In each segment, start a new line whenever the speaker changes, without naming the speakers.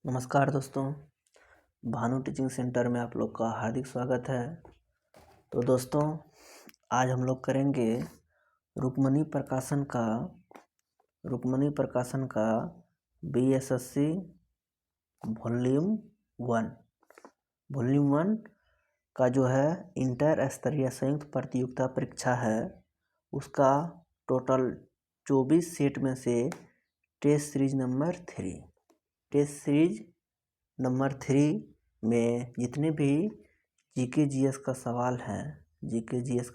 नमस्कार दोस्तों, Bhanu teaching centre में आप लोग का हार्दिक स्वागत है। तो दोस्तों, आज हम लोग करेंगे रुक्मणी प्रकाशन का बीएसएससी वॉल्यूम 1 का जो है इंटर स्तरीय संयुक्त प्रतियोगिता परीक्षा है, उसका टोटल 24 सेट में से टेस्ट सीरीज नंबर 3 में जितने भी जीके जीएस का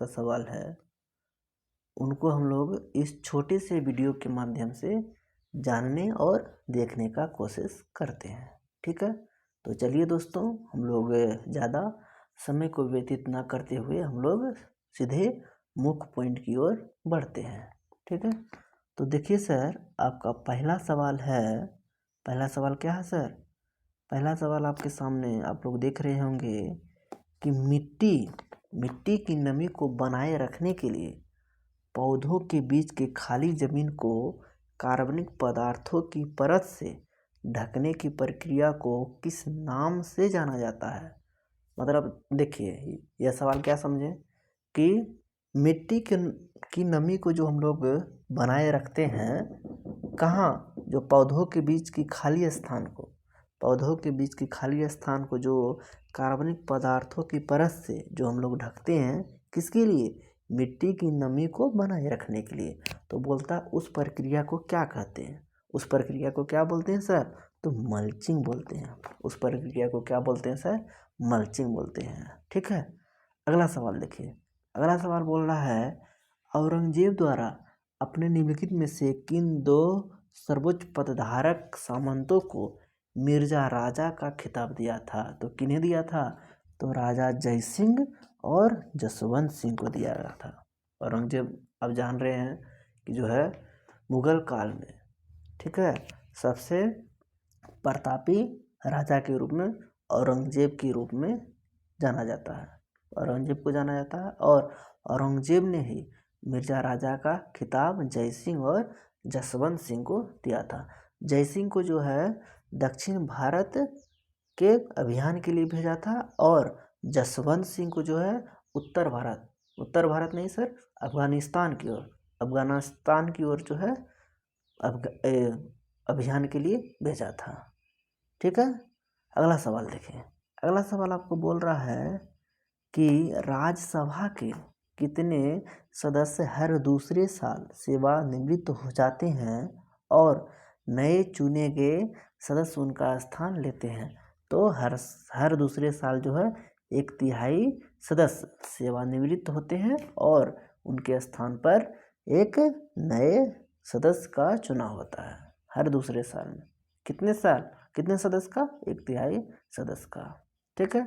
सवाल है उनको हम लोग इस छोटे से वीडियो के माध्यम से जानने और देखने का कोशिश करते हैं। ठीक है, तो चलिए दोस्तों, हम लोग ज़्यादा समय को व्यतीत ना करते हुए हम लोग सीधे मुख्य पॉइंट की ओर बढ़ते हैं। ठीक है, तो देखिए सर, आपका पहला सवाल क्या है सर? पहला सवाल आपके सामने आप लोग देख रहे होंगे कि मिट्टी की नमी को बनाए रखने के लिए पौधों के बीच के खाली जमीन को कार्बनिक पदार्थों की परत से ढकने की प्रक्रिया को किस नाम से जाना जाता है? मतलब देखिए, यह सवाल क्या समझे कि मिट्टी की नमी को जो हम लोग बनाए रखते हैं, कहाँ? जो पौधों के बीच की खाली स्थान को जो कार्बनिक पदार्थों की परत से जो हम लोग ढकते हैं, किसके लिए? मिट्टी की नमी को बनाए रखने के लिए। तो बोलता उस प्रक्रिया को क्या कहते हैं? उस प्रक्रिया को क्या बोलते हैं सर? तो मल्चिंग बोलते हैं। उस प्रक्रिया को क्या बोलते हैं सर? मल्चिंग बोलते हैं। ठीक है, अगला सवाल देखिए। अगला सवाल बोल रहा है, औरंगजेब द्वारा अपने निम्नलिखित में से किन दो सर्वोच्च पदधारक सामंतों को मिर्जा राजा का खिताब दिया था? तो किन्हें दिया था? तो राजा जय सिंह और जसवंत सिंह को दिया गया था। औरंगजेब अब जान रहे हैं कि जो है मुगल काल में, ठीक है, सबसे प्रतापी राजा के रूप में औरंगजेब के रूप में जाना जाता है। औरंगजेब को जाना जाता है और औरंगजेब ने ही मिर्जा राजा का खिताब जय सिंह और जसवंत सिंह को दिया था। जय सिंह को जो है दक्षिण भारत के अभियान के लिए भेजा था और जसवंत सिंह को जो है उत्तर भारत नहीं सर, अफगानिस्तान की ओर जो है अभियान के लिए भेजा था। ठीक है, अगला सवाल देखिए। अगला सवाल आपको बोल रहा है कि राज्यसभा के कितने सदस्य हर दूसरे साल सेवानिवृत्त हो जाते हैं और नए चुने गए सदस्य उनका स्थान लेते हैं? तो हर दूसरे साल जो है 1/3 सदस्य सेवानिवृत्त होते हैं और उनके स्थान पर एक नए सदस्य का चुनाव होता है। हर दूसरे साल में कितने सदस्य का? 1/3 सदस्य का। ठीक है,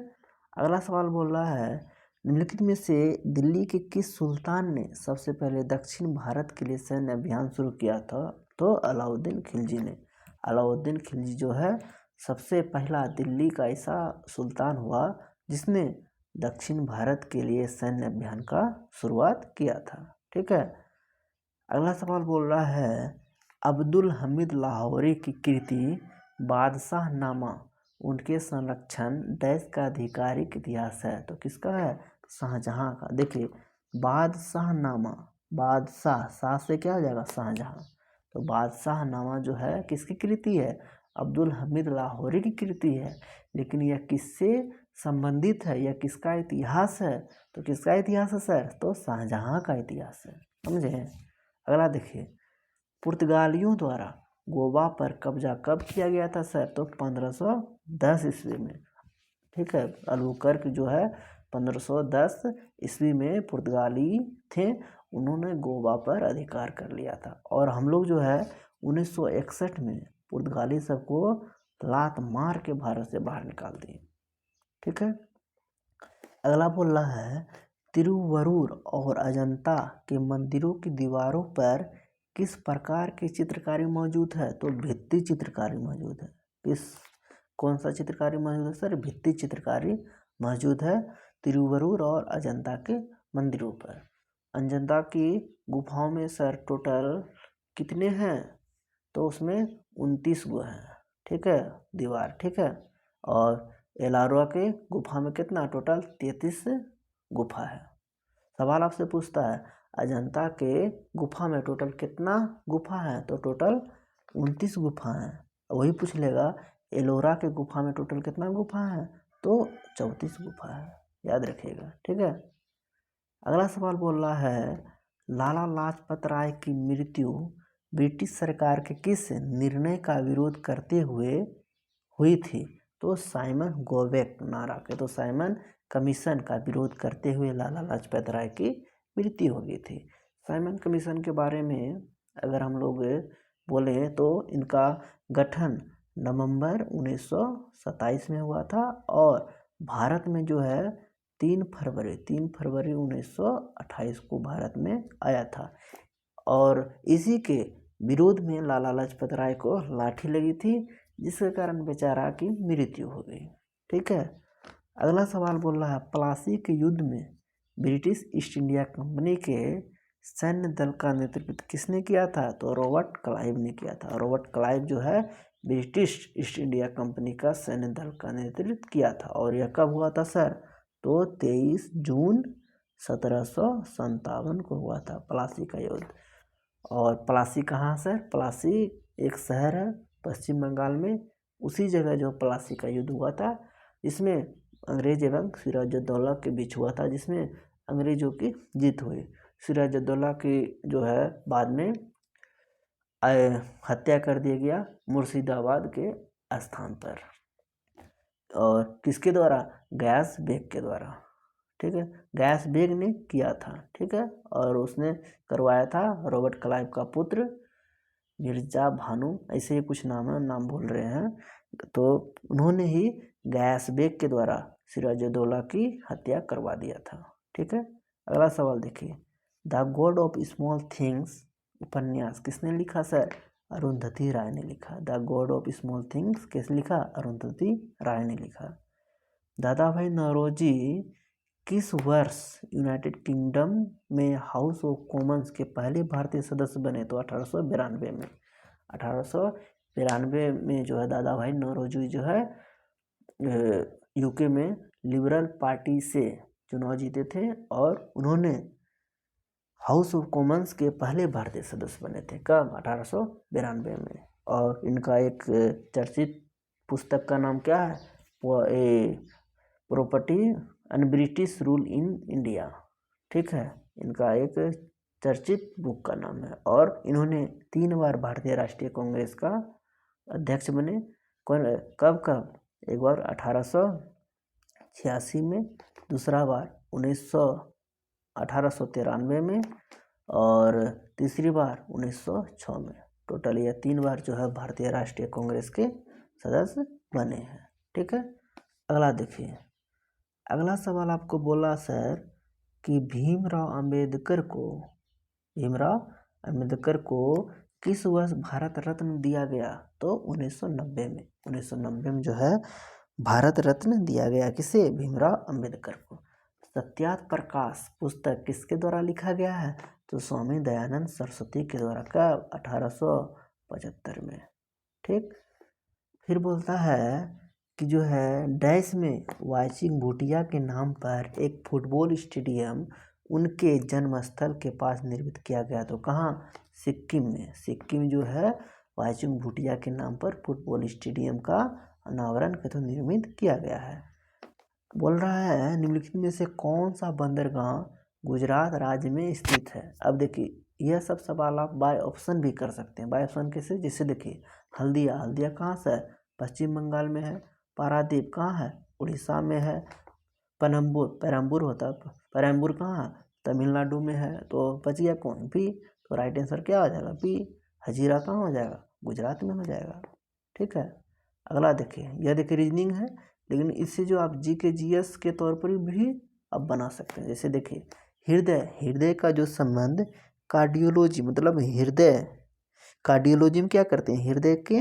अगला सवाल बोल रहा है, निम्नलिखित में से दिल्ली के किस सुल्तान ने सबसे पहले दक्षिण भारत के लिए सैन्य अभियान शुरू किया था? तो अलाउद्दीन खिलजी ने। अलाउद्दीन खिलजी जो है सबसे पहला दिल्ली का ऐसा सुल्तान हुआ जिसने दक्षिण भारत के लिए सैन्य अभियान का शुरुआत किया था। ठीक है, अगला सवाल बोल रहा है, अब्दुल हमीद लाहौरी की कृति बादशाह नामा उनके संरक्षण देश का आधिकारिक इतिहास है। तो किसका है? शाहजहां का। देखिए, बादशाह नामा, बादशाह से क्या हो जाएगा? शाहजहां। तो बादशाह नामा जो है किसकी कृति है? अब्दुल हमीद लाहौरी की कृति है। लेकिन यह किससे संबंधित है? यह किसका इतिहास है? तो किसका इतिहास है सर? तो शाहजहां का इतिहास है। समझे? अगला देखिए, पुर्तगालियों द्वारा गोवा पर कब्जा कब किया गया था सर? तो 1510 ईस्वी में। ठीक है, अल्बुकर्क जो है 1510 ईस्वी में पुर्तगाली थे, उन्होंने गोवा पर अधिकार कर लिया था और हम लोग जो है 1961 में पुर्तगाली सबको लात मार के भारत से बाहर निकाल दिए। ठीक है, अगला बोल रहा है, तिरुवरूर और अजंता के मंदिरों की दीवारों पर किस प्रकार की चित्रकारी मौजूद है? तो भित्ति चित्रकारी मौजूद है। कौन सा चित्रकारी मौजूद है सर? भित्ति चित्रकारी मौजूद है तिरुवरूर और अजंता के मंदिरों पर। अजंता की गुफाओं में सर टोटल कितने हैं? तो उसमें 29 गो हैं। ठीक है, दीवार, ठीक है। और एलारोआ के गुफा में कितना टोटल 33 गुफा है। सवाल आपसे पूछता है अजंता के गुफा में टोटल कितना गुफा है, तो टोटल 29 गुफा हैं। वही पूछ लेगा एलोरा के गुफा में टोटल कितना गुफा है, तो 34 गुफा है, याद रखिएगा, ठीक है। अगला सवाल बोल रहा है लाला लाजपत राय की मृत्यु ब्रिटिश सरकार के किस निर्णय का विरोध करते हुए हुई थी, तो साइमन गोवेक नारा के, तो साइमन कमीशन का विरोध करते हुए लाला लाजपत राय की मृत्यु हो गई थी। साइमन कमीशन के बारे में अगर हम लोग बोले तो इनका गठन नवंबर 1927 में हुआ था और भारत में जो है 3 फरवरी 1928 को भारत में आया था। और इसी के विरोध में लाला लाजपत राय को लाठी लगी थी, जिसके कारण बेचारा की मृत्यु हो गई, ठीक है। अगला सवाल बोल रहा है प्लासी के युद्ध में ब्रिटिश ईस्ट इंडिया कंपनी के सैन्य दल का नेतृत्व किसने किया था, तो रॉबर्ट क्लाइव ने किया था। रॉबर्ट क्लाइव जो है ब्रिटिश ईस्ट इंडिया कंपनी का सैन्य दल का नेतृत्व किया था। और यह कब हुआ था सर, तो 23 जून 1757 को हुआ था प्लासी का युद्ध। और प्लासी कहाँ सर, प्लासी एक शहर है पश्चिम बंगाल में, उसी जगह जो प्लासी का युद्ध हुआ था, इसमें अंग्रेज एवं सिराजुद्दौला के बीच हुआ था, जिसमें अंग्रेजों की जीत हुई। सिराजुद्दौला की जो है बाद में हत्या कर दिया गया मुर्शिदाबाद के स्थान पर, और किसके द्वारा, गयास बेग के द्वारा, ठीक है। गयास बेग ने किया था, ठीक है। और उसने करवाया था रॉबर्ट क्लाइव का पुत्र मिर्जा भानु, ऐसे ही कुछ नाम बोल रहे हैं, तो उन्होंने ही गयास बेग के द्वारा सिराजुद्दौला की हत्या करवा दिया था, ठीक है। अगला सवाल देखिए the God of small things उपन्यास किसने लिखा सर, अरुंधति राय ने लिखा। The God of small things किसने लिखा, अरुंधति राय ने लिखा। दादा भाई नौरोजी किस वर्ष यूनाइटेड किंगडम में हाउस ऑफ कॉमन्स के पहले भारतीय सदस्य बने, तो 1892 में। 1892 में जो है दादा भाई नौरोजी जो है यूके में लिबरल पार्टी से चुनाव जीते थे और उन्होंने हाउस ऑफ कॉमन्स के पहले भारतीय सदस्य बने थे, कब, 1892 में। और इनका एक चर्चित पुस्तक का नाम क्या है, property and British rule in India, ठीक है। इनका एक चर्चित बुक का नाम है। और इन्होंने 3 बार भारतीय राष्ट्रीय कांग्रेस का अध्यक्ष बने, कब, एक बार 1886 में, दूसरा बार 1893 में और तीसरी बार 1906 में। टोटल ये 3 बार जो है भारतीय राष्ट्रीय कांग्रेस के सदस्य बने हैं, ठीक है। अगला देखिए, अगला सवाल आपको बोला सर कि भीमराव अंबेडकर को किस वर्ष भारत रत्न दिया गया, तो 1990 में। 1990 में जो है भारत रत्न दिया गया, किसे, भीमराव अंबेडकर को। सत्यार्थ प्रकाश पुस्तक किसके द्वारा लिखा गया है, तो स्वामी दयानंद सरस्वती के द्वारा, कब, 1875 में, ठीक। फिर बोलता है कि जो है डैश में वाईचिंग भूटिया के नाम पर एक फुटबॉल स्टेडियम उनके जन्मस्थल के पास निर्मित किया गया, तो कहाँ, सिक्किम में। सिक्किम जो है वाईचिंग भूटिया के नाम पर फुटबॉल स्टेडियम का अनावरण निर्मित किया गया है। बोल रहा है निम्नलिखित में से कौन सा बंदरगाह गुजरात राज्य में स्थित है। अब देखिए यह सब सवाल आप बाय ऑप्शन भी कर सकते हैं। बाय ऑप्शन कैसे, जैसे देखिए हल्दिया कहाँ से है, पश्चिम बंगाल में है। पारादीप कहाँ है, उड़ीसा में है। पेरम्बूर कहाँ है, तमिलनाडु में है। तो बच गया कौन, बी। तो राइट आंसर क्या हो जाएगा, बी। हजीरा कहाँ हो जाएगा, गुजरात में हो जाएगा, ठीक है। अगला देखिए, यह देखिए रीजनिंग है, लेकिन इससे जो आप जी के जीएस के तौर पर भी आप बना सकते हैं। जैसे देखिए हृदय का जो संबंध कार्डियोलॉजी मतलब हृदय, कार्डियोलॉजी में क्या करते हैं, हृदय के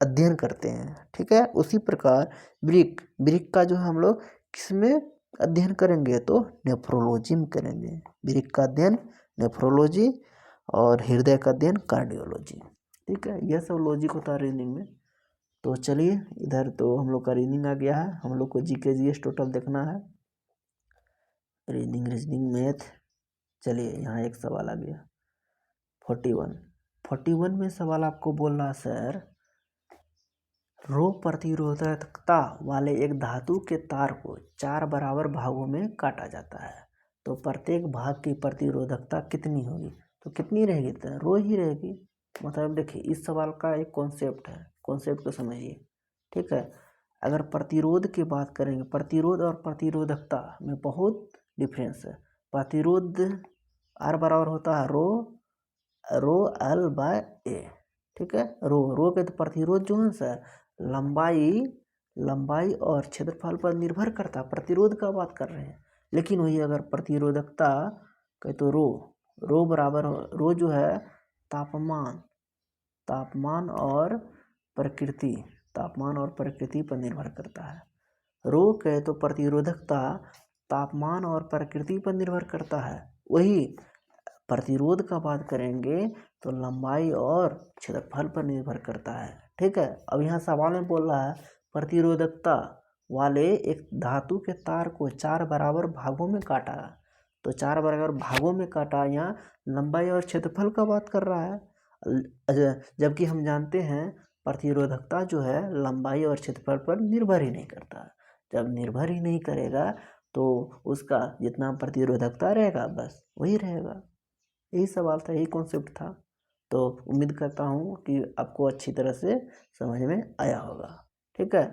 अध्ययन करते हैं, ठीक है। उसी प्रकार ब्रिक का जो हम लोग किसमें अध्ययन करेंगे, तो नेफ्रोलॉजी में करेंगे। ब्रिक का अध्ययन नेफ्रोलॉजी और हृदय का अध्ययन कार्डियोलॉजी, ठीक है। यह सब लॉजिक होता है रीजनिंग में। तो चलिए इधर तो हम लोग का रीजनिंग आ गया है, हम लोग को जीके जीएस टोटल देखना है, रीजनिंग मैथ। चलिए यहाँ एक सवाल आ गया 41 में सवाल आपको बोल रहा सर, रो प्रतिरोधकता वाले एक धातु के तार को 4 बराबर भागों में काटा जाता है, तो प्रत्येक भाग की प्रतिरोधकता कितनी होगी? तो कितनी रहेगी? तो रो ही रहेगी। मतलब देखिए इस सवाल का एक कॉन्सेप्ट है, कॉन्सेप्ट को समझिए, ठीक है। अगर प्रतिरोध की बात करेंगे, प्रतिरोध और प्रतिरोधकता में बहुत डिफरेंस है। प्रतिरोध आर बराबर होता है रो एल बाय ए, ठीक है। रो के तो प्रतिरोध जो है सर लंबाई और क्षेत्रफल पर निर्भर करता है, प्रतिरोध का बात कर रहे हैं। लेकिन वही अगर प्रतिरोधकता कहे तो रो बराबर रो जो है तापमान और प्रकृति पर निर्भर करता है। रो कहे तो प्रतिरोधकता तापमान और प्रकृति पर निर्भर करता है। वही प्रतिरोध का बात करेंगे तो लंबाई और क्षेत्रफल पर निर्भर करता है, ठीक है। अब यहाँ सवाल में बोल रहा है प्रतिरोधकता वाले एक धातु के तार को 4 बराबर भागों में काटा, तो 4 बराबर भागों में काटा, यहाँ लंबाई और क्षेत्रफल का बात कर रहा है। जबकि हम जानते हैं प्रतिरोधकता जो है लंबाई और क्षेत्रफल पर निर्भर ही नहीं करता। जब निर्भर ही नहीं करेगा तो उसका जितना प्रतिरोधकता रहेगा बस वही रहेगा। यही सवाल था, यही कॉन्सेप्ट था। तो उम्मीद करता हूँ कि आपको अच्छी तरह से समझ में आया होगा, ठीक है।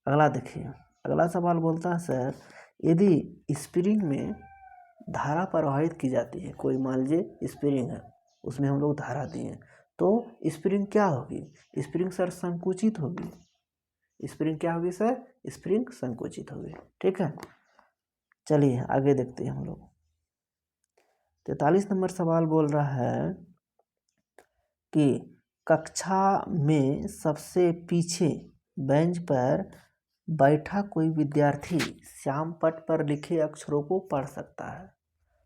अगला देखिए, अगला सवाल बोलता है सर, यदि स्प्रिंग में धारा प्रवाहित की जाती है, कोई मान लीजिए स्प्रिंग है, उसमें हम लोग धारा दिए, तो स्प्रिंग क्या होगी? स्प्रिंग सर संकुचित होगी। स्प्रिंग क्या होगी सर? स्प्रिंग संकुचित होगी, ठीक है। चलिए आगे देखते हैं हम लोग। 43 नंबर सवाल बोल रहा है कि कक्षा में सबसे पीछे बेंच पर बैठा कोई विद्यार्थी श्याम पट पर लिखे अक्षरों को पढ़ सकता है।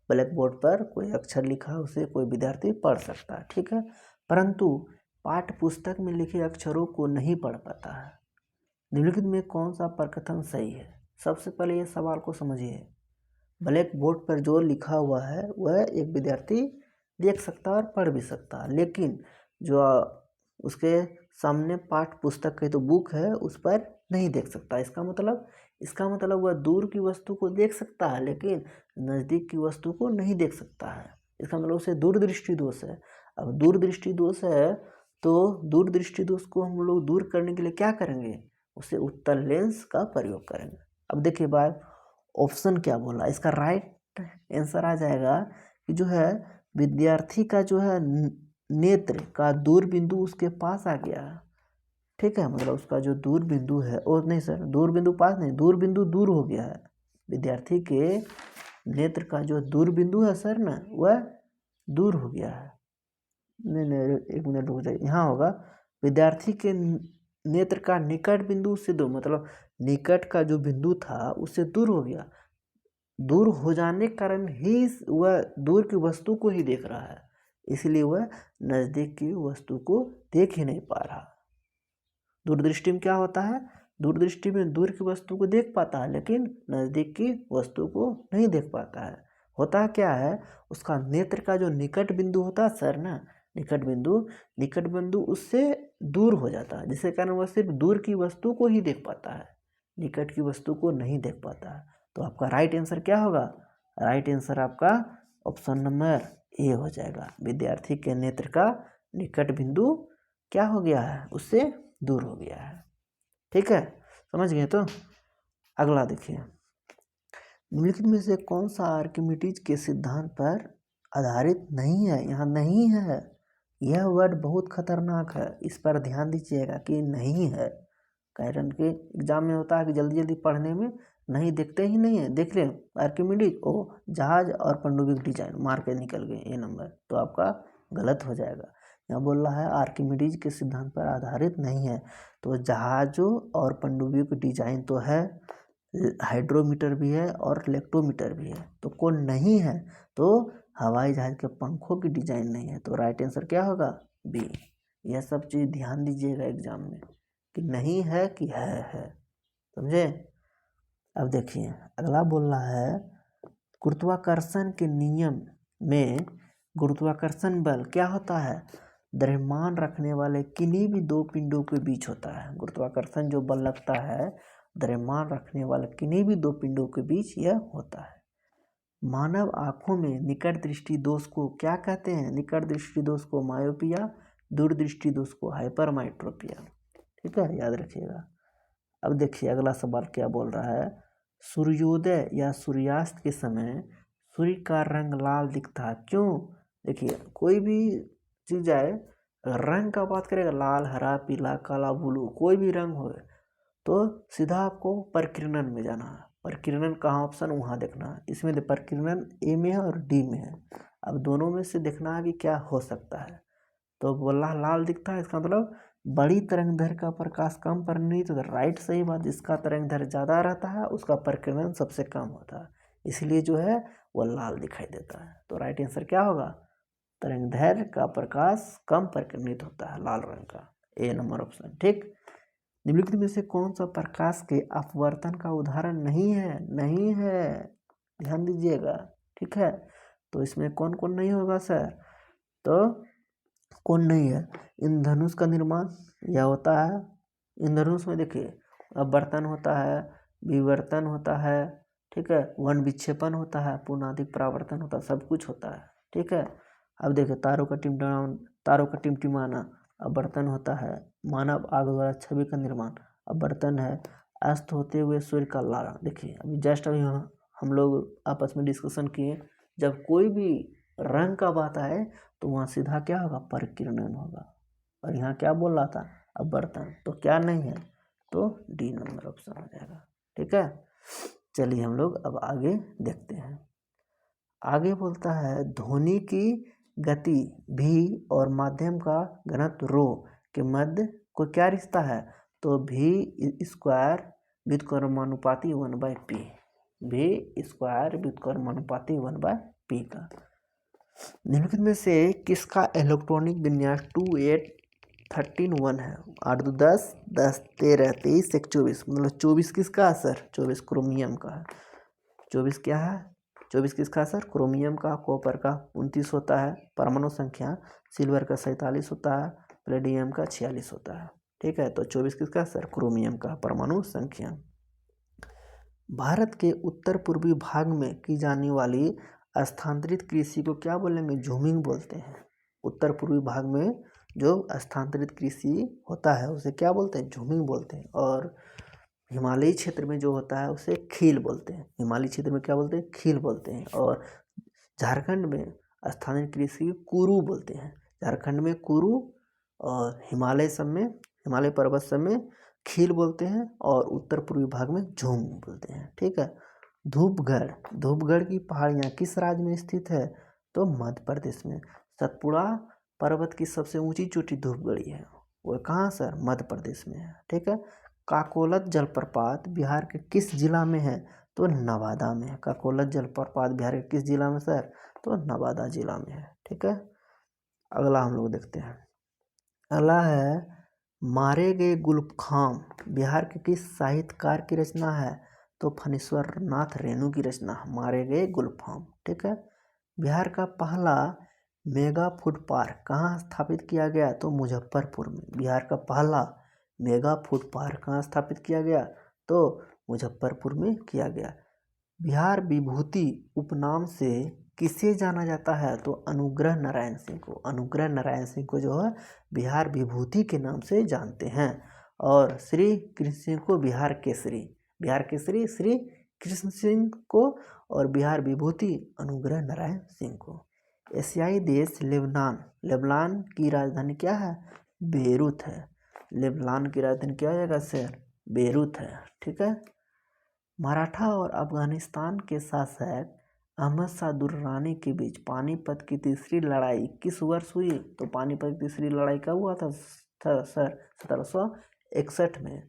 ब्लैक बोर्ड पर कोई अक्षर लिखा है उसे कोई विद्यार्थी पढ़ सकता है, ठीक है, परंतु पाठ्य पुस्तक में लिखे अक्षरों को नहीं पढ़ पाता है। निम्नलिखित में कौन सा प्रकथन सही है? सबसे पहले ये सवाल को समझिए। ब्लैक बोर्ड पर जो लिखा हुआ है वह एक विद्यार्थी देख सकता है और पढ़ भी सकता है, लेकिन जो उसके सामने पाठ्य पुस्तक की तो बुक है उस पर नहीं देख सकता। इसका मतलब वह दूर की वस्तु को देख सकता है लेकिन नज़दीक की वस्तु को नहीं देख सकता है। इसका मतलब उसे दूरदृष्टि दोष है। अब दूरदृष्टि दोष है तो दूरदृष्टि दोष को हम लोग दूर करने के लिए क्या करेंगे? उसे उत्तल लेंस का प्रयोग करेंगे। अब देखिए बात ऑप्शन क्या बोला, इसका राइट आंसर आ जाएगा कि जो है विद्यार्थी का जो है नेत्र का दूर बिंदु उसके पास आ गया, ठीक है। मतलब उसका जो दूर बिंदु है, और नहीं सर दूर बिंदु पास नहीं, दूर बिंदु दूर हो गया है। विद्यार्थी के नेत्र का जो दूर बिंदु है सर ना वह दूर हो गया है। नहीं एक मिनट रुक जाइए, यहाँ होगा विद्यार्थी के नेत्र का निकट बिंदु से दूर, मतलब निकट का जो बिंदु था उससे दूर हो गया। दूर हो जाने के कारण ही वह दूर की वस्तु को ही देख रहा है, इसलिए वह नज़दीक की वस्तु को देख ही नहीं पा रहा। दूरदृष्टि में क्या होता है? दूरदृष्टि में दूर की वस्तु को देख पाता है लेकिन नज़दीक की वस्तु को नहीं देख पाता है। होता क्या है, उसका नेत्र का जो निकट बिंदु होता है सर ना, निकट बिंदु उससे दूर हो जाता है, जिसके कारण वह सिर्फ दूर की वस्तु को ही देख पाता है, निकट की वस्तु को नहीं देख पाता है। तो आपका राइट आंसर क्या होगा? राइट आंसर आपका ऑप्शन नंबर ए हो जाएगा। विद्यार्थी के नेत्र का निकट बिंदु क्या हो गया है? उससे दूर हो गया है, ठीक है, समझ गए। तो अगला देखिए, निम्नलिखित में से कौन सा आर्किमिडीज के सिद्धांत पर आधारित नहीं है? यहाँ नहीं है, यह वर्ड बहुत खतरनाक है, इस पर ध्यान दीजिएगा कि नहीं है। कारण के एग्जाम में होता है कि जल्दी जल्दी पढ़ने में नहीं देखते ही नहीं है। देख रहे आर्किमिडीज ओ जहाज और पनडुब्बी की डिजाइन मार के निकल गए, ये नंबर तो आपका गलत हो जाएगा। यहाँ बोल रहा है आर्किमिडीज के सिद्धांत पर आधारित नहीं है, तो जहाजों और पनडुब्बियों की डिजाइन तो है, हाइड्रोमीटर भी है और लेक्टोमीटर भी है, तो कौन नहीं है? तो हवाई जहाज के पंखों की डिजाइन नहीं है। तो राइट आंसर क्या होगा? बी। यह सब चीज़ ध्यान दीजिएगा एग्जाम में कि नहीं है कि है। समझे। अब देखिए अगला बोल रहा है गुरुत्वाकर्षण के नियम में गुरुत्वाकर्षण बल क्या होता है, द्रव्यमान रखने वाले किन्हीं भी दो पिंडों के बीच होता है। गुरुत्वाकर्षण जो बल लगता है द्रव्यमान रखने वाले किन्हीं भी दो पिंडों के बीच यह होता है। मानव आंखों में निकट दृष्टि दोष को क्या कहते हैं, निकट दृष्टि दोष को मायोपिया, दूर दृष्टि दोष को हाइपरमेट्रोपिया। ठीक है, याद रखिएगा। अब देखिए अगला सवाल क्या बोल रहा है, सूर्योदय या सूर्यास्त के समय सूर्य का रंग लाल दिखता है, क्यों। देखिए कोई भी चीज आए रंग का बात करेगा, लाल, हरा, पीला, काला, ब्लू, कोई भी रंग हो तो सीधा आपको परिकिरणन में जाना है। परिकिरणन कहाँ ऑप्शन वहाँ देखना है। इसमें परिकिरणन ए में है और डी में है। अब दोनों में से देखना है कि क्या हो सकता है। तो बोला लाल दिखता है, इसका मतलब बड़ी तरंगदैर्घ्य का प्रकाश कम परिणित होता है। राइट, सही बात। जिसका तरंगदैर्घ्य ज़्यादा रहता है उसका परिकिरणन सबसे कम होता है, इसलिए जो है वो लाल दिखाई देता है। तो राइट आंसर क्या होगा, तरंगदैर्घ्य का प्रकाश कम परिकिरणित होता है, लाल रंग का, ए नंबर ऑप्शन। ठीक। निम्नलिखित में से कौन सा प्रकाश के अपवर्तन का उदाहरण नहीं है, ध्यान दीजिएगा। ठीक है, तो इसमें कौन कौन नहीं होगा सर, तो कौन नहीं है, इंद्रधनुष का निर्माण यह होता है। इंद्रधनुष में देखिए अपवर्तन होता है, विवर्तन होता है, ठीक है, वन विक्षेपण होता है, पुनादिक परावर्तन होता है, सब कुछ होता है। ठीक है। अब देखिए तारों का टिमटिमाना अपवर्तन होता है। मानव आग द्वारा छवि का निर्माण अपवर्तन है। अस्त होते हुए सूर्य का लाल, देखिए अभी जस्ट अभी हम लोग आपस में डिस्कशन किए, जब कोई भी रंग का बात आए तो वहाँ सीधा क्या होगा, परिकिरणन होगा। और यहाँ क्या बोल रहा था, अपवर्तन, तो क्या नहीं है, तो डी नंबर ऑप्शन हो जाएगा। ठीक है, चलिए हम लोग अब आगे देखते हैं। आगे बोलता है ध्वनि की गति भी और माध्यम का घनत्व रो के मध्य को क्या रिश्ता है, तो भी स्क्वायर व्युत्क्रमानुपाती 1/p, भी स्क्वायर व्युत्क्रमानुपाती 1/p का। निम्नलिखित में से किसका इलेक्ट्रॉनिक विन्यास 28131 है, 8 2 10 10 13 23 1 24, मतलब 24 किसका है सर, 24 क्रोमियम का है। 24 क्या है, 24 किसका सर, क्रोमियम का। कॉपर का 29 होता है परमाणु संख्या, सिल्वर का 47 होता है, प्लेडियम का 46 होता है। ठीक है, तो 24 किसका सर, क्रोमियम का परमाणु संख्या। भारत के उत्तर पूर्वी भाग में की जाने वाली स्थानांतरित कृषि को क्या बोलेंगे, झूमिंग बोलते हैं। उत्तर पूर्वी भाग में जो स्थानांतरित कृषि होता है उसे क्या बोलते हैं, झूमिंग बोलते हैं। और हिमालयी क्षेत्र में जो होता है उसे खील बोलते हैं। हिमालयी क्षेत्र में क्या बोलते हैं, खील बोलते हैं। और झारखंड में स्थानांतरित कृषि कुरु बोलते हैं। झारखंड में कुरु, और हिमालय पर्वत सब में खील बोलते हैं, और उत्तर पूर्वी भाग में झूम बोलते हैं। ठीक है। धूपगढ़ की पहाड़ियाँ किस राज्य में स्थित है, तो मध्य प्रदेश में। सतपुड़ा पर्वत की सबसे ऊंची चोटी धूपगढ़ है, वो कहाँ सर, मध्य प्रदेश में है। ठीक है। काकोलत जलप्रपात बिहार के किस जिला में है, तो नवादा में है। काकोलत जलप्रपात बिहार के किस जिला में सर, तो नवादा जिला में है। ठीक है। अगला हम लोग देखते हैं। अगला है मारे गए गुलखाम बिहार के किस साहित्यकार की रचना है, तो फणीश्वर नाथ रेणु की रचना, मारे गए गुलफाम। ठीक है। बिहार का पहला मेगा फूड पार्क कहाँ स्थापित किया गया, तो मुजफ्फरपुर में। बिहार का पहला मेगा फूड पार्क कहाँ स्थापित किया गया, तो मुजफ्फरपुर में किया गया। बिहार विभूति उपनाम से किसे जाना जाता है, तो अनुग्रह नारायण सिंह को। अनुग्रह नारायण सिंह को जो है बिहार विभूति के नाम से जानते हैं। और श्री कृष्ण सिंह को बिहार केसरी श्री कृष्ण सिंह को, और बिहार विभूति अनुग्रह नारायण सिंह को। एशियाई देश लेबनान की राजधानी क्या है, बेरूत है। लेबनान की राजधानी क्या है सर, बेरूत है। ठीक है। मराठा और अफगानिस्तान के शासक अहमद शाह दुर्रानी के बीच पानीपत की तीसरी लड़ाई किस वर्ष हुई, तो पानीपत की तीसरी लड़ाई कब हुआ था सर, 1761 में।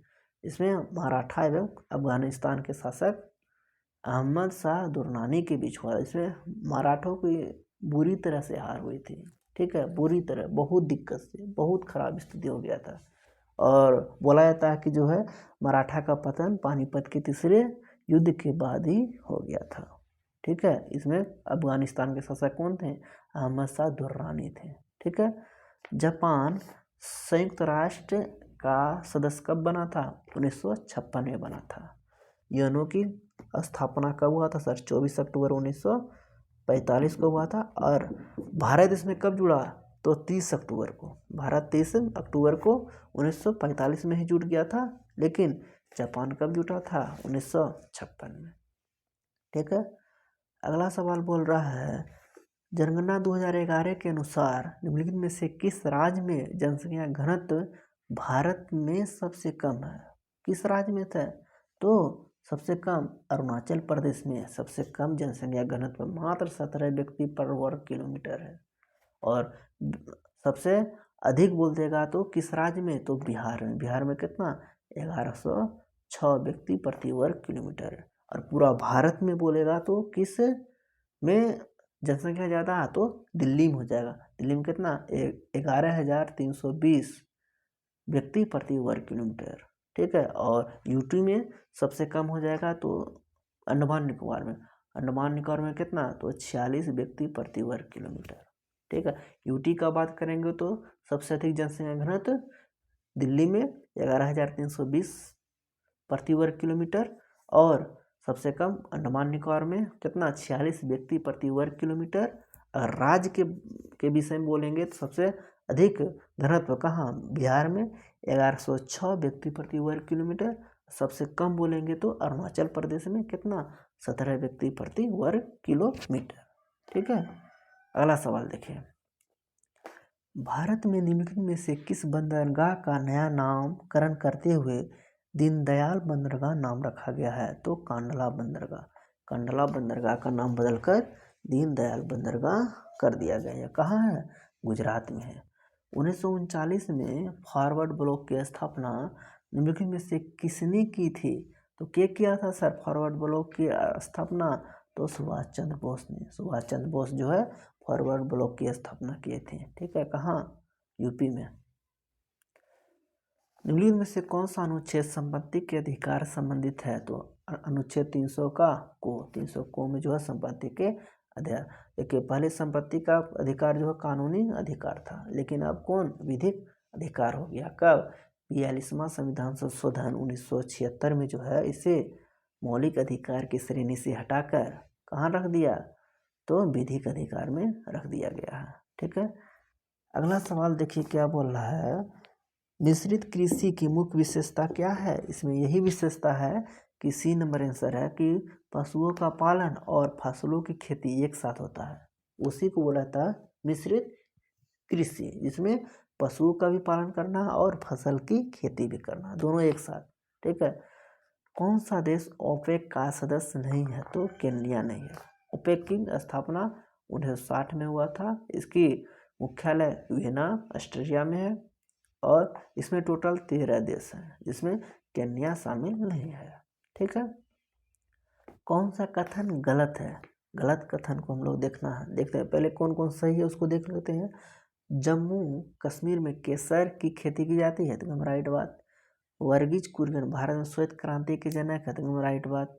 इसमें मराठा एवं अफगानिस्तान के शासक अहमद शाह दुर्रानी के बीच हुआ। इसमें मराठों की बुरी तरह से हार हुई थी। ठीक है, बुरी तरह, बहुत दिक्कत से, बहुत खराब स्थिति हो गया था। और बोला जाता है कि जो है मराठा का पतन पानीपत के तीसरे युद्ध के बाद ही हो गया था। ठीक है, इसमें अफगानिस्तान के शासक कौन थे? अहमद शाह दुर्रानी थे। ठीक है, जापान संयुक्त राष्ट्र का सदस्य कब बना था? 1956 में बना था। यूएनओ की स्थापना कब हुआ था सर? 24 अक्टूबर 1945 को हुआ था। और भारत इसमें कब जुड़ा? तो 30 अक्टूबर को। भारत 30 अक्टूबर को 1945 में ही जुट गया था, लेकिन जापान कब जुटा था? 1956 में। ठीक है, अगला सवाल बोल रहा है जनगणना 2011 के अनुसार निम्नलिखित में से किस राज्य में जनसंख्या घनत्व भारत में सबसे कम है? किस राज्य में था? तो सबसे कम अरुणाचल प्रदेश में सबसे कम जनसंख्या घनत्व मात्र 17 व्यक्ति पर वर्ग किलोमीटर है। और सबसे अधिक बोल देगा तो किस राज्य में? तो बिहार में। बिहार में कितना? 1106 व्यक्ति प्रति वर्ग किलोमीटर है। और पूरा भारत में बोलेगा तो किस में जनसंख्या ज़्यादा है? तो दिल्ली में हो जाएगा। दिल्ली में कितना? 11,320 व्यक्ति प्रति वर्ग किलोमीटर। ठीक है, और यूटी में सबसे कम हो जाएगा तो अंडमान निकोबार में। अंडमान निकोबार में कितना? तो 46 व्यक्ति प्रति वर्ग किलोमीटर। ठीक है, यूटी का बात करेंगे तो सबसे अधिक जनसंख्या घनत्व दिल्ली में 11,320 प्रति वर्ग किलोमीटर, और सबसे कम अंडमान निकोबार में कितना? 46 व्यक्ति प्रति वर्ग किलोमीटर। अगर राज्य के विषय में बोलेंगे तो सबसे अधिक घनत्व कहाँ? बिहार में 1106 व्यक्ति प्रति वर्ग किलोमीटर। सबसे कम बोलेंगे तो अरुणाचल प्रदेश में कितना? 17 व्यक्ति प्रति वर्ग किलोमीटर। ठीक है, अगला सवाल देखिए, भारत में निम्नलिखित में से किस बंदरगाह का नया नामकरण करते हुए दीनदयाल बंदरगाह नाम रखा गया है? तो कांडला बंदरगाह। कांडला बंदरगाह का नाम बदलकर दीनदयाल बंदरगाह कर दिया गया। यह कहाँ है? गुजरात में है। 1939 में फॉरवर्ड ब्लॉक की स्थापना निम्नलिखित में से किसने की थी? तो क्या किया था सर फॉरवर्ड ब्लॉक की स्थापना? तो सुभाष चंद्र बोस ने। सुभाष चंद्र बोस जो है फॉरवर्ड ब्लॉक की स्थापना किए थे। ठीक है, कहाँ? यूपी में। निम्नलिखित में से कौन सा अनुच्छेद संपत्ति के अधिकार संबंधित है? तो अनुच्छेद 300 का को 300 को में जो है संपत्ति के अधिकार। देखिए, पहले संपत्ति का अधिकार जो है कानूनी अधिकार था, लेकिन अब कौन? विधिक अधिकार हो गया। कब? 42वां संविधान संशोधन 1976 में जो है इसे मौलिक अधिकार की श्रेणी से हटाकर कहाँ रख दिया? तो विधिक अधिकार में रख दिया गया है। ठीक है, अगला सवाल देखिए क्या बोल रहा है, मिश्रित कृषि की मुख्य विशेषता क्या है? इसमें यही विशेषता है कि सी नंबर आंसर है कि पशुओं का पालन और फसलों की खेती एक साथ होता है, उसी को बोला था मिश्रित कृषि, जिसमें पशुओं का भी पालन करना और फसल की खेती भी करना, दोनों एक साथ। ठीक है, कौन सा देश ओपेक का सदस्य नहीं है? तो केन्या नहीं है। ओपेक की स्थापना 1960 में हुआ था। इसकी मुख्यालय वियना ऑस्ट्रिया में है, और इसमें टोटल 13 देश हैं, जिसमें केन्या शामिल नहीं है। ठीक है, कौन सा कथन गलत है? गलत कथन को हम लोग देखते हैं। पहले कौन कौन सही है उसको देख लेते हैं। जम्मू कश्मीर में केसर की खेती की जाती है, तो एकदम राइट बात। वर्गीज कुरियन भारत में श्वेत क्रांति के जनक है, तो एकदम राइट बात।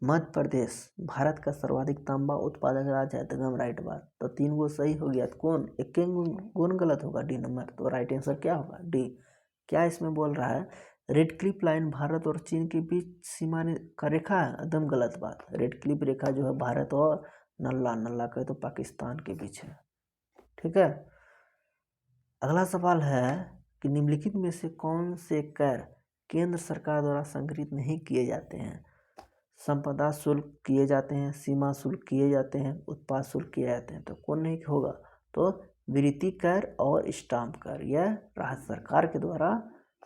मध्य प्रदेश भारत का सर्वाधिक तांबा उत्पादक राज्य है, तो एकदम राइट बात। तो 3 गो सही हो गया, तो कौन एक कौन गलत होगा? D number. तो राइट आंसर क्या होगा? डी। क्या इसमें बोल रहा है रेड क्लिप लाइन भारत और चीन के बीच सीमा का रेखा है? एकदम गलत बात। रेड क्लिप रेखा जो है भारत और नल्ला का तो पाकिस्तान के बीच है। ठीक है, अगला सवाल है कि निम्नलिखित में से कौन से कर केंद्र सरकार द्वारा संग्रहित नहीं किए जाते हैं? संपदा शुल्क किए जाते हैं, सीमा शुल्क किए जाते हैं, उत्पाद शुल्क किए जाते हैं, तो कौन नहीं होगा? तो वृत्ति कर और स्टाम्प कर यह राज्य सरकार के द्वारा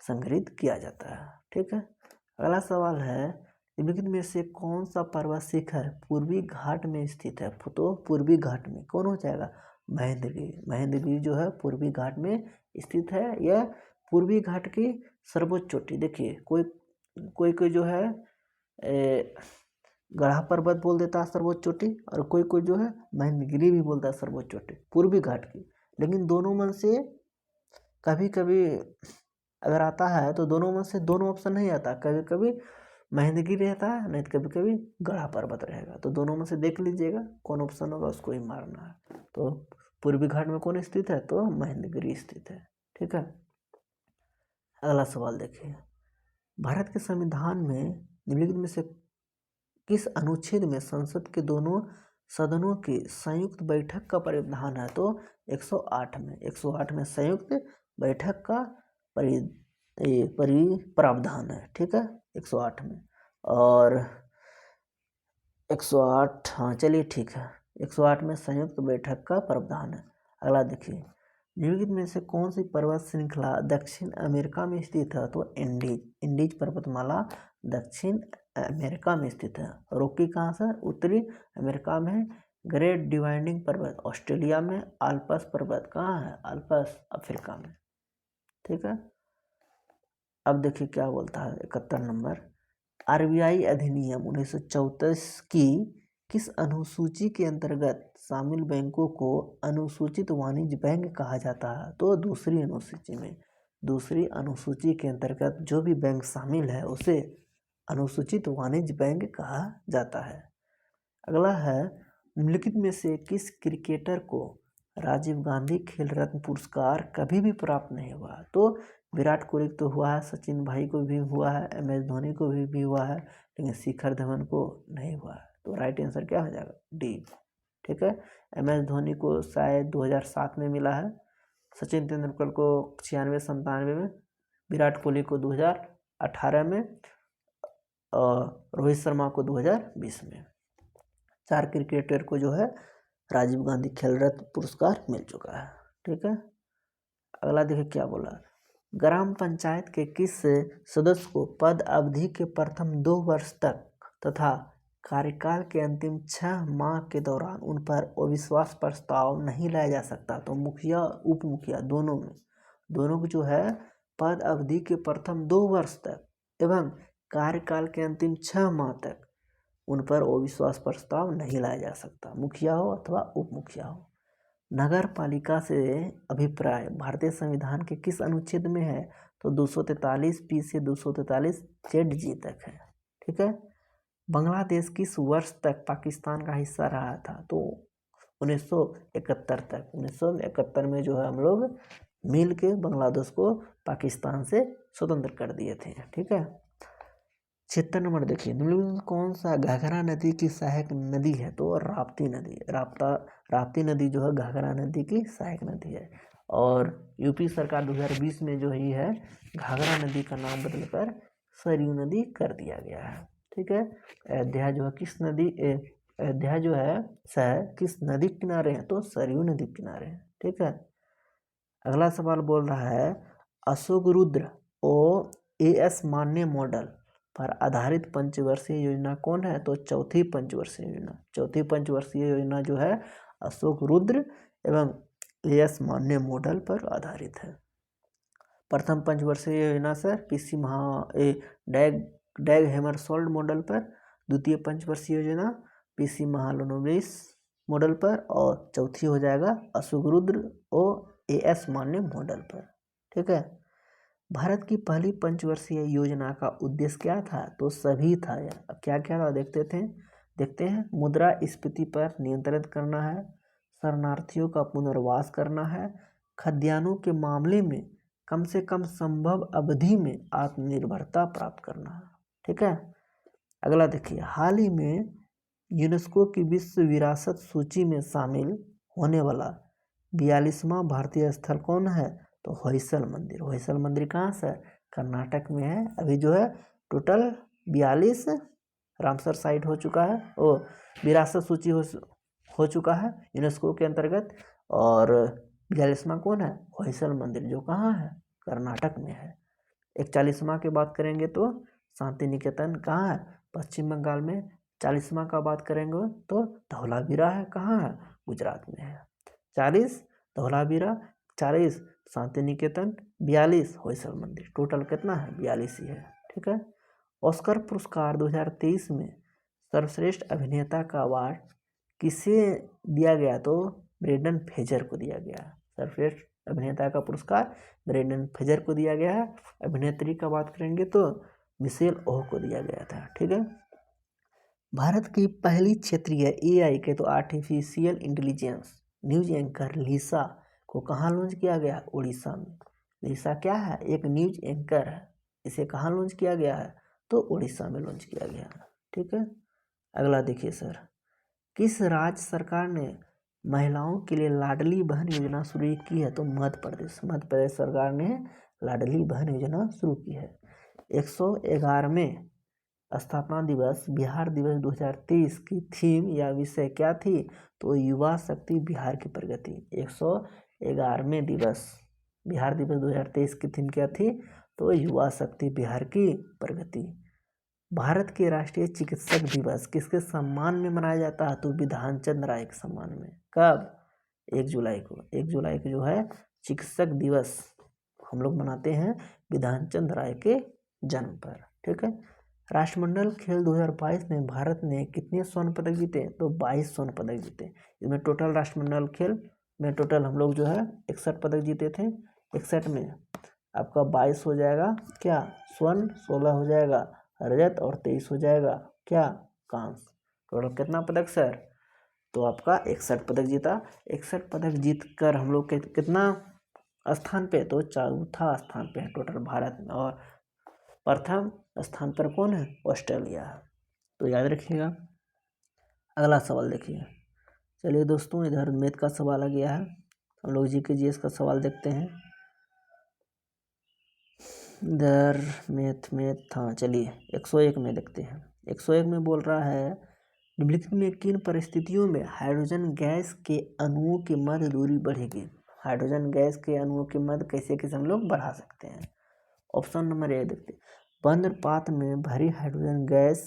संग्रहित किया जाता है। ठीक है, अगला सवाल है निम्नलिखित में से कौन सा पर्वत शिखर पूर्वी घाट में स्थित है? तो पूर्वी घाट में कौन हो जाएगा? महेंद्रगिरी। महेंद्रगिरी जो है पूर्वी घाट में स्थित है। यह पूर्वी घाट की सर्वोच्च चोटी। देखिए, कोई जो है गढ़ा पर्वत बोल देता है सर्वोच्च चोटी, और कोई जो है महेंद्रगिरी भी बोलता है सर्वोच्च चोटी पूर्वी घाट की। लेकिन दोनों में से कभी कभी अगर आता है तो दोनों में से दोनों ऑप्शन नहीं आता, कभी कभी महेंद्रगिरी रहता है, नहीं तो कभी कभी गढ़ा पर्वत रहेगा। तो दोनों में से देख लीजिएगा कौन ऑप्शन होगा, उसको ही मारना है। तो पूर्वी घाट में कौन स्थित है, तो महेंद्रगिरी स्थित है। ठीक है, अगला सवाल देखिए, भारत के संविधान में निम्नलिखित में से किस अनुच्छेद में संसद के दोनों सदनों की संयुक्त बैठक का प्रावधान है, तो 108 में। 108 में संयुक्त बैठक का प्रावधान है। ठीक है, 108 में। और 108, हाँ चलिए ठीक है, 108 में संयुक्त बैठक का प्रावधान है। अगला देखिए, निम्नलिखित में से कौन सी पर्वत श्रृंखला दक्षिण अमेरिका में स्थित है, तो इंडीज पर्वतमाला दक्षिण अमेरिका में स्थित है। रॉकी कहाँ से, उत्तरी अमेरिका में। ग्रेट डिवाइडिंग पर्वत ऑस्ट्रेलिया में। आल्प्स पर्वत कहाँ है, आल्प्स अफ्रीका में। ठीक है, अब देखिए क्या बोलता है 71 नंबर, आरबीआई अधिनियम 1934 की किस अनुसूची के अंतर्गत शामिल बैंकों को अनुसूचित वाणिज्य बैंक कहा जाता है, तो दूसरी अनुसूची में। दूसरी अनुसूची के अंतर्गत जो भी बैंक शामिल है उसे अनुसूचित वाणिज्य बैंक कहा जाता है। अगला है, निम्नलिखित में से किस क्रिकेटर को राजीव गांधी खेल रत्न पुरस्कार कभी भी प्राप्त नहीं हुआ, तो विराट कोहली तो हुआ है, सचिन भाई को भी हुआ है, MS धोनी को भी हुआ है, लेकिन शिखर धवन को नहीं हुआ है। तो राइट आंसर क्या हो जाएगा, डी। ठीक है, MS धोनी को शायद 2007 में मिला है, सचिन तेंदुलकर को 96-97 में, विराट कोहली को 2018 में, और रोहित शर्मा को 2020 में। 4 क्रिकेटर को जो है राजीव गांधी खेल रत्न पुरस्कार मिल चुका है। ठीक है, अगला देखिए क्या बोला, ग्राम पंचायत के किस सदस्य को पद अवधि के प्रथम 2 वर्ष तक तथा कार्यकाल के अंतिम 6 माह के दौरान उन पर अविश्वास प्रस्ताव नहीं लाया जा सकता, तो मुखिया उप मुखिया दोनों में, दोनों को जो है पद अवधि के प्रथम 2 वर्ष तक एवं कार्यकाल के अंतिम 6 माह तक उन पर अविश्वास प्रस्ताव नहीं लाया जा सकता, मुखिया हो अथवा उप मुखिया हो। नगर पालिका से अभिप्राय भारतीय संविधान के किस अनुच्छेद में है, तो 243 से 243 ZG तक है। ठीक है, बांग्लादेश किस वर्ष तक पाकिस्तान का हिस्सा रहा था, तो 1971 तक। 1971 में जो है हम लोग मिल के बांग्लादेश को पाकिस्तान से स्वतंत्र कर दिए थे। ठीक है, 76 नंबर देखिए, निम्नलिखित में कौन सा घाघरा नदी की सहायक नदी है, तो राप्ती नदी। राप्ती नदी जो है घाघरा नदी की सहायक नदी है। और यूपी सरकार 2020 में जो है घाघरा नदी का नाम बदलकर सरयू नदी कर दिया गया है। ठीक है, अयोध्या जो है किस नदी, अयोध्या जो है शहर किस नदी किनारे है, तो सरयू नदी किनारे है। ठीक है, अगला सवाल बोल रहा है, अशोक रुद्र OAS मान्य मॉडल पर आधारित पंचवर्षीय योजना कौन है, तो चौथी पंचवर्षीय योजना। चौथी पंचवर्षीय योजना जो है अशोक रुद्र एवं AS मान्य मॉडल पर आधारित है। प्रथम पंचवर्षीय योजना सर डैग हैमरशोल्ड मॉडल पर, द्वितीय पंचवर्षीय योजना PC महालनोबिस मॉडल पर, और चौथी हो जाएगा अशोक रुद्र OAS मान्य मॉडल पर। ठीक है, भारत की पहली पंचवर्षीय योजना का उद्देश्य क्या था, तो सभी था यार। अब क्या क्या था देखते हैं। मुद्रास्फीति पर नियंत्रित करना है, शरणार्थियों का पुनर्वास करना है, खाद्यान्नों के मामले में कम से कम संभव अवधि में आत्मनिर्भरता प्राप्त करना है। ठीक है, अगला देखिए, हाल ही में यूनेस्को की विश्व विरासत सूची में शामिल होने वाला 42वां भारतीय स्थल कौन है, तो होयसल मंदिर। होयसल मंदिर कहाँ से, कर्नाटक में है। अभी जो है टोटल 42 रामसर साइट हो चुका है, वो विरासत सूची हो चुका है यूनेस्को के अंतर्गत। और 42वां कौन है, होयसल मंदिर, जो कहाँ है, कर्नाटक में है। 41वां की बात करेंगे तो शांति निकेतन कहाँ है, पश्चिम बंगाल में। 40वां का बात करेंगे तो धौलावीरा है, कहाँ है, गुजरात में है। 40 धौलावीरा, 40 शांति निकेतन, 42 होयसल मंदिर, टोटल कितना है, 42 ही है। ठीक है, ऑस्कर पुरस्कार 2023 में सर्वश्रेष्ठ अभिनेता का अवार्ड किसे दिया गया, तो ब्रेंडन फ्रेजर को दिया गया। सर्वश्रेष्ठ अभिनेता का पुरस्कार ब्रेंडन फ्रेजर को दिया गया है। अभिनेत्री का बात करेंगे तो मिशेल ओह को दिया गया था। ठीक है। भारत की पहली क्षेत्रीय एआई के तो आर्टिफिशियल इंटेलिजेंस न्यूज एंकर लिसा को कहाँ लॉन्च किया गया? उड़ीसा में। लिसा क्या है? एक न्यूज एंकर है। इसे कहाँ लॉन्च किया गया है? तो उड़ीसा में लॉन्च किया गया है। ठीक है। अगला देखिए सर, किस राज्य सरकार ने महिलाओं के लिए लाडली बहन योजना शुरू की है? तो मध्य प्रदेश। मध्य प्रदेश सरकार ने लाडली बहन योजना शुरू की है। 111वें स्थापना दिवस बिहार दिवस 2023 की थीम या विषय क्या थी? तो युवा शक्ति बिहार की प्रगति। 111वें दिवस बिहार दिवस 2023 की थीम क्या थी? तो युवा शक्ति बिहार की प्रगति। भारत के राष्ट्रीय चिकित्सक दिवस किसके सम्मान में मनाया जाता है? तो विधान चंद्र राय के सम्मान में। कब? 1 जुलाई को। 1 जुलाई को जो है चिकित्सक दिवस हम लोग मनाते हैं विधान चंद्र राय के जन्म पर। ठीक है। राष्ट्रमंडल खेल 2022 में भारत ने कितने स्वर्ण पदक जीते? तो 22 स्वर्ण पदक जीते। इसमें टोटल राष्ट्रमंडल खेल में टोटल हम लोग जो है 61 पदक जीते थे। 61 में आपका 22 हो जाएगा क्या? स्वर्ण, 16 हो जाएगा रजत और 23 हो जाएगा क्या? कांस्य। टोटल कितना पदक सर? तो आपका 61 पदक जीता। 61 पदक जीत कर हम लोग कितना स्थान पे? तो चौथा स्थान पे है टोटल भारत में। और प्रथम स्थान पर कौन है? ऑस्ट्रेलिया है। तो याद रखिएगा। अगला सवाल देखिए। चलिए दोस्तों, इधर मैथ का सवाल आ गया है। हम लोग जीके जीएस का सवाल देखते हैं। इधर मैथ हाँ, चलिए 101 में देखते हैं। 101 में बोल रहा है निम्नलिखित में किन परिस्थितियों में हाइड्रोजन गैस के अणुओं की मध्य दूरी बढ़ेगी? हाइड्रोजन गैस के अणुओं की मध्य कैसे कैसे हम लोग बढ़ा सकते हैं? ऑप्शन नंबर ए देखते हैं। बंद पात्र में भरी हाइड्रोजन गैस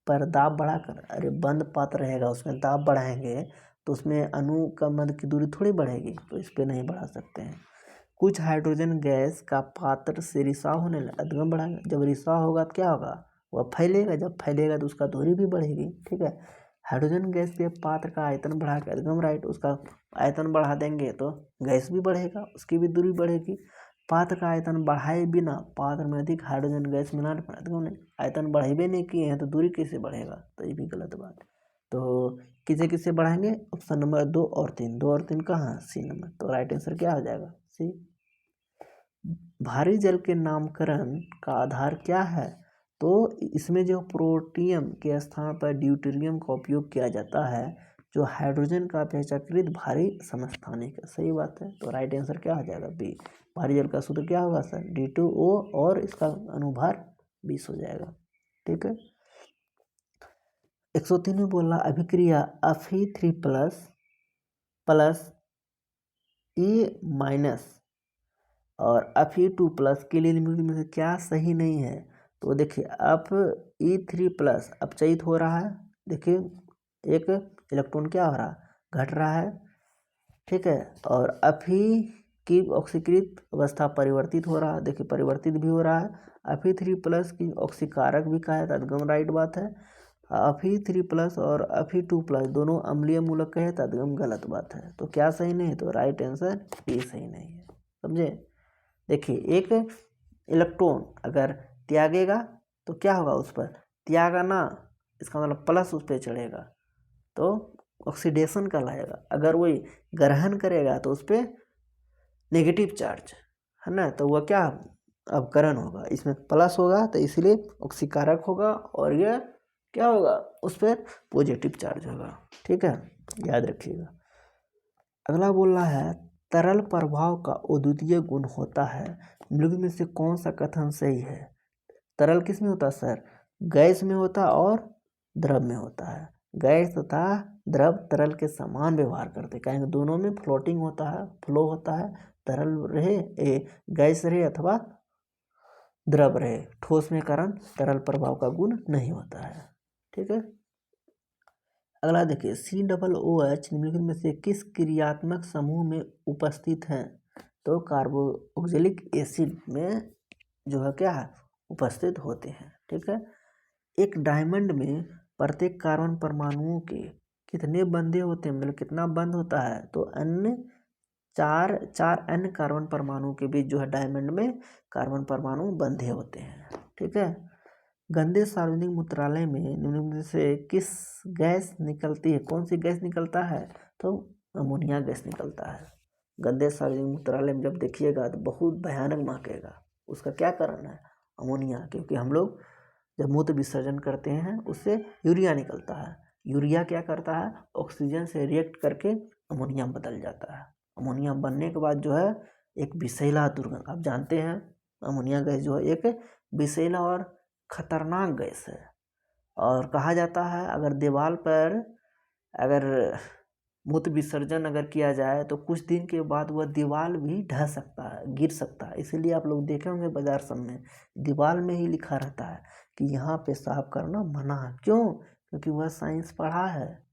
पर दाब बढ़ाकर, अरे बंद पात्र रहेगा उसमें दाब बढ़ाएंगे तो उसमें अणु का मध्य की दूरी थोड़ी बढ़ेगी, तो इस पर नहीं बढ़ा सकते हैं। कुछ हाइड्रोजन गैस का पात्र से रिसाव होने लगा, अधगम बढ़ाएंगे। जब रिसाव होगा तो क्या होगा? वह फैलेगा। जब फैलेगा तो उसका दूरी भी बढ़ेगी। ठीक है। हाइड्रोजन गैस के पात्र का आयतन बढ़ा के अधगम राइट, उसका आयतन बढ़ा देंगे तो गैस भी बढ़ेगा, उसकी भी दूरी बढ़ेगी। पात्र का आयतन बढ़ाए बिना पात्र में अधिक हाइड्रोजन गैस मिलाने पर अधगम नहीं, आयतन बढ़ाए नहीं किए हैं तो दूरी कैसे बढ़ेगा? तो ये भी गलत बात है। तो किसे किसे बढ़ाएंगे? ऑप्शन नंबर 2 और 3। 2 और 3 कहाँ? C number. तो राइट आंसर क्या हो जाएगा? सी। भारी जल के नामकरण का आधार क्या है? तो इसमें जो प्रोटियम के स्थान पर ड्यूटेरियम का उपयोग किया जाता है, जो हाइड्रोजन का अपेक्षाकृत भारी समस्थानिक है। सही बात है। तो राइट आंसर क्या हो जाएगा? बी। भारी जल का सूत्र क्या होगा सर? D2O और इसका अनुभार 20 हो जाएगा। ठीक है। 103 में बोला अभिक्रिया Fe3 प्लस E माइनस और Fe2 के लिए निम्नलिखित में से क्या सही नहीं है? तो देखिए अब E3+ अपचयित हो रहा है। देखिए एक इलेक्ट्रॉन क्या हो रहा है? घट रहा है। ठीक है। और Fe की ऑक्सीकृत अवस्था परिवर्तित हो रहा है। देखिए परिवर्तित भी हो रहा है। Fe3+ की ऑक्सीकारक भी कहा जाता है, अधगम राइट बात है। Fe3+ और Fe2+ दोनों अम्लीय मूलक कहे तो अधगम गलत बात है। तो क्या सही नहीं है? तो राइट आंसर ए सही नहीं है। समझे? देखिए एक इलेक्ट्रॉन अगर त्यागेगा तो क्या होगा? उस पर त्यागा ना, इसका मतलब प्लस उस पर चढ़ेगा तो ऑक्सीडेशन कहलाएगा। अगर वही ग्रहण करेगा तो उस पर नेगेटिव चार्ज है ना, तो वह क्या अपकरण होगा, इसमें प्लस होगा तो इसलिए ऑक्सीकारक होगा और यह क्या होगा? उस पर पॉजिटिव चार्ज होगा। ठीक है, याद रखिएगा। अगला बोल रहा है तरल प्रभाव का अद्वितीय गुण होता है, निम्नलिखित में से कौन सा कथन सही है? तरल किस में होता है सर? गैस में होता है और द्रव में होता है। गैस तथा द्रव तरल के समान व्यवहार करते हैं, कहेंगे दोनों में फ्लोटिंग होता है, फ्लो होता है। तरल रहे गैस रहे अथवा द्रव रहे, ठोस में कारण तरल प्रभाव का गुण नहीं होता है। ठीक है। अगला देखिए COOH निम्नलिखित में से किस क्रियात्मक समूह में उपस्थित हैं? तो कार्बोक्सिलिक एसिड में जो है क्या है? उपस्थित होते हैं। ठीक है। एक डायमंड में प्रत्येक कार्बन परमाणुओं के कितने बंधे होते हैं, मतलब कितना बंध होता है? तो N चार चार अन्य कार्बन परमाणु के बीच जो है डायमंड में कार्बन परमाणु बंधे होते हैं। ठीक है। गंदे सार्वजनिक मूत्रालय में निम्नलिखित में से किस गैस निकलती है? कौन सी गैस निकलता है? तो अमोनिया गैस निकलता है। गंदे सार्वजनिक मूत्रालय में जब देखिएगा तो बहुत भयानक महकेगा। उसका क्या कारण है? अमोनिया। क्योंकि हम लोग जब मूत्र विसर्जन करते हैं उससे यूरिया निकलता है। यूरिया क्या करता है? ऑक्सीजन से रिएक्ट करके अमोनिया बदल जाता है। अमोनिया बनने के बाद जो है एक विषैला दुर्गंध, आप जानते हैं अमोनिया गैस जो है एक विषैला और खतरनाक गैस है। और कहा जाता है अगर दीवार पर अगर मूत्र विसर्जन अगर किया जाए तो कुछ दिन के बाद वह दीवार भी ढह सकता है, गिर सकता है। इसीलिए आप लोग देखे होंगे बाजार सब में दीवार में ही लिखा रहता है कि यहाँ पेशाब करना मना है। क्यों? क्योंकि वह साइंस पढ़ा है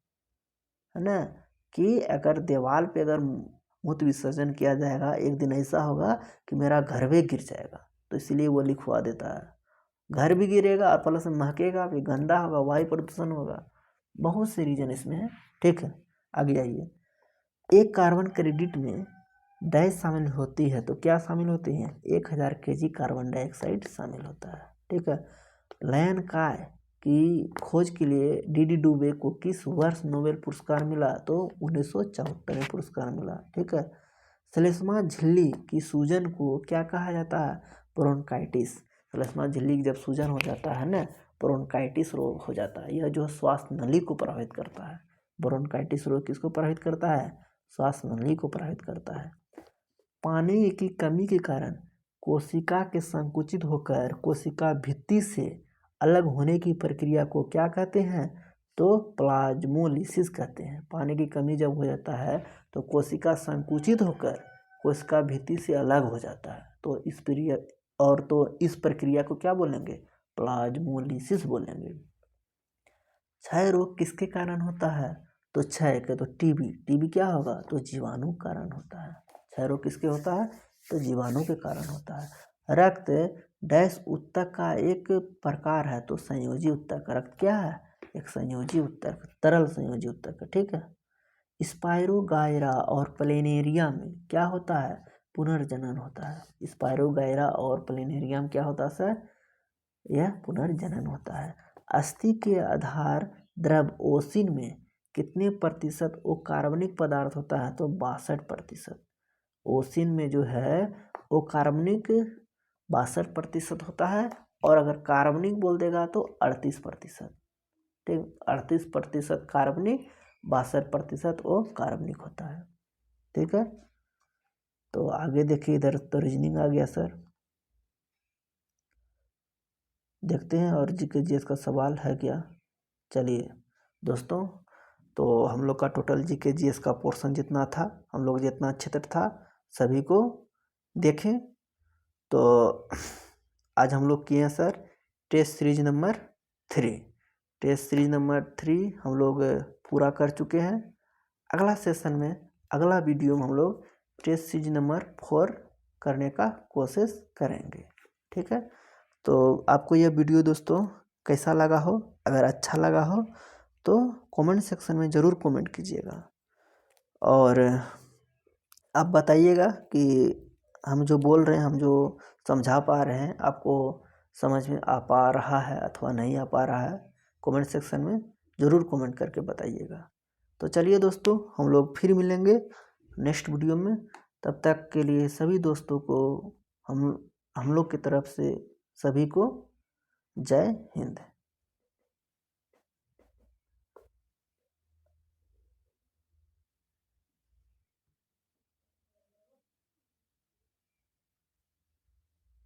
ना, कि अगर दीवार पे अगर मूत्र विसर्जन किया जाएगा एक दिन ऐसा होगा कि मेरा घर भी गिर जाएगा, तो इसलिए वो लिखवा देता है। घर भी गिरेगा और प्लस महकेगा भी, गंदा होगा, वायु प्रदूषण होगा, बहुत से रीजन इसमें है। ठीक है, आगे आइए। एक कार्बन क्रेडिट में डैश शामिल होती है तो क्या शामिल होती है? 1000 kg कार्बन डाइऑक्साइड शामिल होता है। ठीक है। लयन काय की खोज के लिए डी डुबे को किस वर्ष नोबेल पुरस्कार मिला? तो 1974 में पुरस्कार मिला। ठीक है। श्लेष्मा झिल्ली की सूजन को क्या कहा जाता है? ब्रोंकाइटिस। श्लेष्मा झिल्ली की जब सूजन हो जाता है ना, ब्रोंकाइटिस रोग हो जाता है। यह जो श्वास नली को प्रभावित करता है। ब्रोंकाइटिस रोग किसको प्रभावित करता है? श्वास नली को प्रभावित करता है। पानी की कमी के कारण कोशिका के संकुचित होकर कोशिका भित्ति से अलग होने की प्रक्रिया को क्या कहते हैं? तो प्लाज्मोलिसिस कहते हैं। पानी की कमी जब हो जाता है तो कोशिका संकुचित होकर कोशिका भित्ति से अलग हो जाता है, तो इस प्रक्रिया को क्या बोलेंगे? प्लाज्मोलिसिस बोलेंगे। क्षय रोग किसके कारण होता है? तो क्षय के तो टीबी क्या होगा? तो जीवाणु कारण होता है। क्षय रोग किसके होता है? तो जीवाणु के कारण होता है। रक्त डैश ऊतक का एक प्रकार है तो संयोजी ऊतक। रक्त क्या है? एक संयोजी ऊतक, तरल संयोजी ऊतक। ठीक है। स्पायरोगायरा और प्लेनेरिया में क्या होता है? पुनर्जनन होता है। स्पायरोगायरा और प्लेनेरिया में क्या होता है सर? यह पुनर्जनन होता है। अस्थि के आधार द्रव ओसिन में कितने प्रतिशत वो कार्बनिक पदार्थ होता है? तो 62%। ओसिन में जो है वो कार्बनिक 62% होता है, और अगर कार्बनिक बोल देगा तो 38%। ठीक, 38% कार्बनिक, 62% वो कार्बनिक होता है। ठीक है। तो आगे देखिए, इधर तो रीजनिंग आ गया सर, देखते हैं और जीके जीएस का सवाल है क्या। चलिए दोस्तों, तो हम लोग का टोटल जीके जीएस का पोर्शन जितना था, हम लोग जितना क्षेत्र था सभी को देखें। तो आज हम लोग किए हैं sir test series number 3। Test series number 3 हम लोग पूरा कर चुके हैं। अगला सेशन में, अगला वीडियो में हम लोग टेस्ट सीरीज नंबर 4 करने का कोशिश करेंगे। ठीक है। तो आपको यह वीडियो दोस्तों कैसा लगा हो? अगर अच्छा लगा हो तो कमेंट सेक्शन में ज़रूर कमेंट कीजिएगा, और आप बताइएगा कि हम जो बोल रहे हैं, हम जो समझा पा रहे हैं, आपको समझ में आ पा रहा है अथवा नहीं आ पा रहा है। कमेंट सेक्शन में ज़रूर कमेंट करके बताइएगा। तो चलिए दोस्तों, हम लोग फिर मिलेंगे नेक्स्ट वीडियो में। तब तक के लिए सभी दोस्तों को हम लोग की तरफ से सभी को जय हिंद।